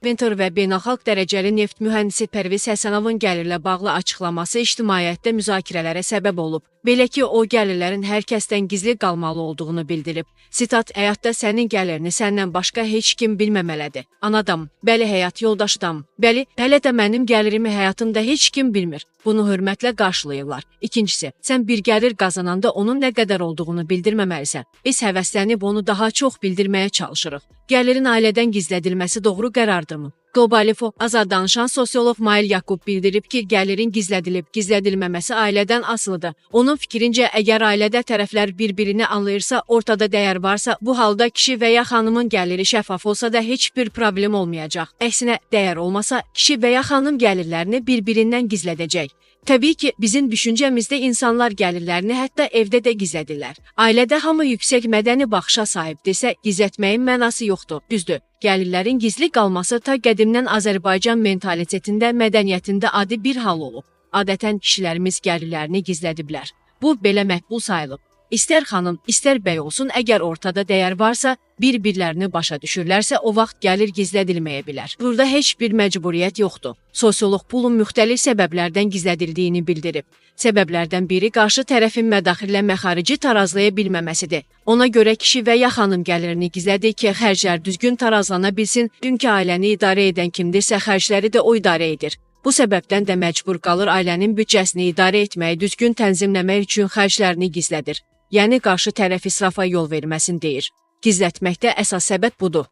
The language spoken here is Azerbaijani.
Venture və beynəlxalq dərəcəli neft mühəndisi Pərviz Həsənovun gəlirlə bağlı açıqlaması ictimaiyyətdə müzakirələrə səbəb olub. Belə ki, o gəlirlərin hər kəsdən gizli qalmalı olduğunu bildirib. Sitat, həyatda sənin gəlirini səndən başqa heç kim bilməməlidir. Anadam, bəli həyat yoldaşdam, bəli, hələ də mənim gəlirimi həyatımda heç kim bilmir. Bunu hörmətlə qarşılayırlar. İkincisi, sən bir gəlir qazananda onun nə qədər olduğunu bildirməməlisən. Biz həvəslənib onu daha çox bildirməyə çalışırıq. Gəlirin ailədən gizlədilməsi doğru qərardırmı? Globalifo azad danışan sosiolog Mail Yakub bildirib ki, gəlirin gizlədilməməsi ailədən asılıdır. Onun fikrincə, əgər ailədə tərəflər bir-birini anlayırsa, ortada dəyər varsa, bu halda kişi və ya xanımın gəliri şəffaf olsa da heç bir problem olmayacaq. Əksinə, dəyər olmasa, kişi və ya xanım gəlirlərini bir-birindən gizlədəcək. Təbii ki, bizim düşüncəmizdə insanlar gəlirlərini hətta evdə də gizlədirlər. Ailədə hamı yüksək mədəni baxışa sahibdirsə, gizlətməyin mənası yoxdur. Düzdür, gəlirlərin gizli qalması ta qədimdən Azərbaycan mentalitetində, mədəniyyətində adi bir hal olub. Adətən kişilərimiz gəlirlərini gizlədiblər. Bu, belə məqbul sayılıb. İstər xanım, istər bəy olsun, əgər ortada dəyər varsa, bir-birlərini başa düşürlərsə, o vaxt gəlir gizlədilməyə bilər. Burada heç bir məcburiyyət yoxdur. Sosiolog pulun müxtəlif səbəblərdən gizlədildiyini bildirib. Səbəblərdən biri qarşı tərəfin mədaxillə məxarici tarazlaya bilməməsidir. Ona görə kişi və ya xanım gəlirini gizlədir ki, xərclər düzgün tarazlana bilsin, çünki ailəni idarə edən kimdirsə, xərcləri də o idarə edir. Bu səbəbdən də məcbur qalır ailənin büdcəsini idarə etməyi, düzgün tənzimləmək üçün xərclərini gizlədir. Yəni qarşı tərəf israfa yol verməsin deyir. Gizlətməkdə əsas səbəb budur.